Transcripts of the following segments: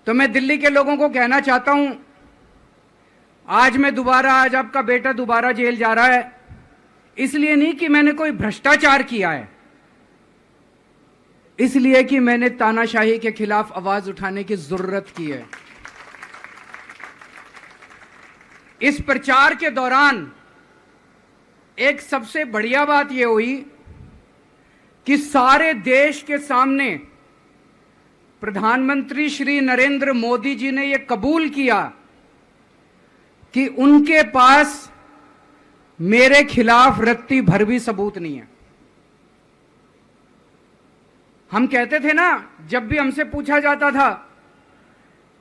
तो मैं दिल्ली के लोगों को कहना चाहता हूं, आज आपका बेटा दोबारा जेल जा रहा है, इसलिए नहीं कि मैंने कोई भ्रष्टाचार किया है, इसलिए कि मैंने तानाशाही के खिलाफ आवाज उठाने की जरूरत की है। इस प्रचार के दौरान एक सबसे बढ़िया बात यह हुई कि सारे देश के सामने प्रधानमंत्री श्री नरेंद्र मोदी जी ने यह कबूल किया कि उनके पास मेरे खिलाफ रत्ती भर भी सबूत नहीं है। हम कहते थे ना, जब भी हमसे पूछा जाता था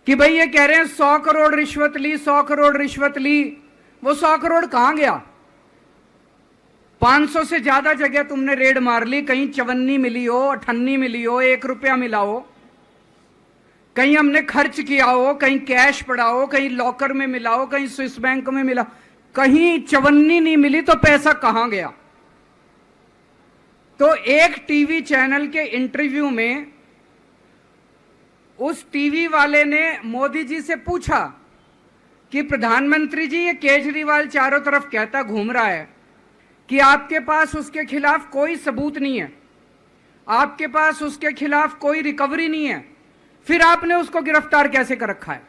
कि भाई ये कह रहे हैं 100 करोड़ रिश्वत ली, 100 करोड़ रिश्वत ली, वो 100 करोड़ कहां गया? 500 से ज्यादा जगह तुमने रेड मार ली, कहीं चवन्नी मिली हो, अठन्नी मिली हो, 1 रुपया मिला हो, कहीं हमने खर्च किया हो, कहीं कैश पड़ा हो, कहीं लॉकर में मिला हो, कहीं स्विस बैंक में मिला, कहीं चवन्नी नहीं मिली, तो पैसा कहां गया? तो एक टीवी चैनल के इंटरव्यू में उस टीवी वाले ने मोदी जी से पूछा कि प्रधानमंत्री जी, ये केजरीवाल चारों तरफ कहता घूम रहा है कि आपके पास उसके खिलाफ कोई सबूत नहीं है, आपके पास उसके खिलाफ कोई रिकवरी नहीं है, फिर आपने उसको गिरफ्तार कैसे कर रखा है?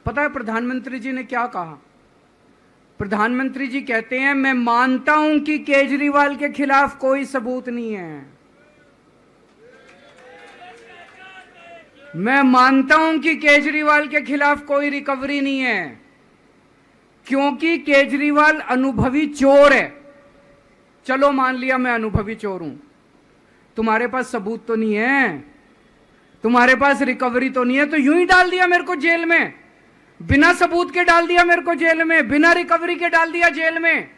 पता है प्रधानमंत्री जी ने क्या कहा? प्रधानमंत्री जी कहते हैं, मैं मानता हूं कि केजरीवाल के खिलाफ कोई सबूत नहीं है, मैं मानता हूं कि केजरीवाल के खिलाफ कोई रिकवरी नहीं है, क्योंकि केजरीवाल अनुभवी चोर है। चलो मान लिया मैं अनुभवी चोर हूं, तुम्हारे पास सबूत तो नहीं है, तुम्हारे पास रिकवरी तो नहीं है, तो यूं ही डाल दिया मेरे को जेल में, बिना सबूत के डाल दिया मेरे को जेल में, बिना रिकवरी के डाल दिया जेल में।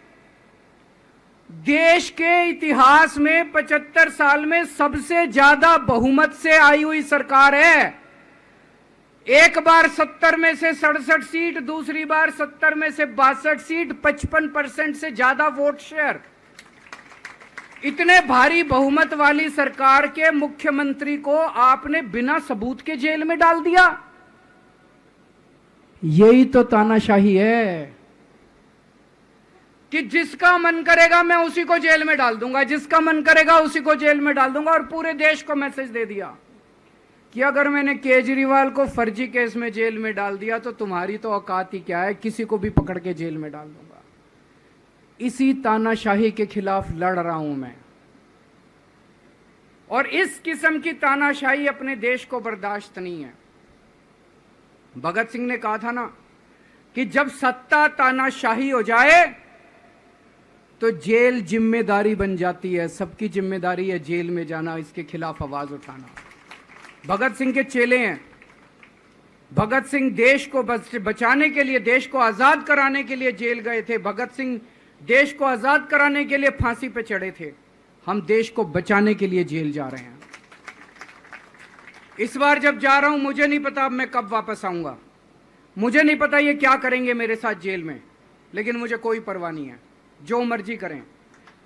देश के इतिहास में 75 साल में सबसे ज्यादा बहुमत से आई हुई सरकार है। एक बार 70 में से 67 सीट, दूसरी बार 70 में से 62 सीट, 55% से ज्यादा वोट शेयर। इतने भारी बहुमत वाली सरकार के मुख्यमंत्री को आपने बिना सबूत के जेल में डाल दिया। यही तो तानाशाही है कि जिसका मन करेगा मैं उसी को जेल में डाल दूंगा, जिसका मन करेगा उसी को जेल में डाल दूंगा। और पूरे देश को मैसेज दे दिया कि अगर मैंने केजरीवाल को फर्जी केस में जेल में डाल दिया तो तुम्हारी तो औकात ही क्या है, किसी को भी पकड़ के जेल में डाल दूंगा। इसी तानाशाही के खिलाफ लड़ रहा हूं मैं, और इस किस्म की तानाशाही अपने देश को बर्दाश्त नहीं है। भगत सिंह ने कहा था ना कि जब सत्ता तानाशाही हो जाए तो जेल जिम्मेदारी बन जाती है, सबकी जिम्मेदारी है जेल में जाना, इसके खिलाफ आवाज उठाना। भगत सिंह के चेले हैं। भगत सिंह देश को बचाने के लिए, देश को आजाद कराने के लिए जेल गए थे। भगत सिंह देश को आजाद कराने के लिए फांसी पे चढ़े थे। हम देश को बचाने के लिए जेल जा रहे हैं। इस बार जब जा रहा हूं, मुझे नहीं पता अब मैं कब वापस आऊंगा, मुझे नहीं पता ये क्या करेंगे मेरे साथ जेल में, लेकिन मुझे कोई परवाह नहीं है, जो मर्जी करें।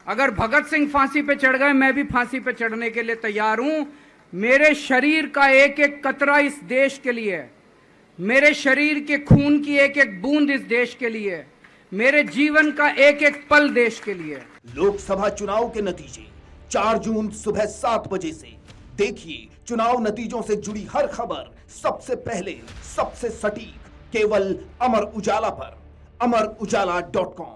अगर भगत सिंह फांसी पे चढ़ गए, मैं भी फांसी पे चढ़ने के लिए तैयार हूं। मेरे शरीर का एक एक कतरा इस देश के लिए है, मेरे शरीर के खून की एक एक बूंद इस देश के लिए है, मेरे जीवन का एक एक पल देश के लिए है। लोकसभा चुनाव के नतीजे 4 जून सुबह 7 बजे से देखिए। चुनाव नतीजों से जुड़ी हर खबर सबसे पहले, सबसे सटीक, केवल अमर उजाला पर, amarujala.com।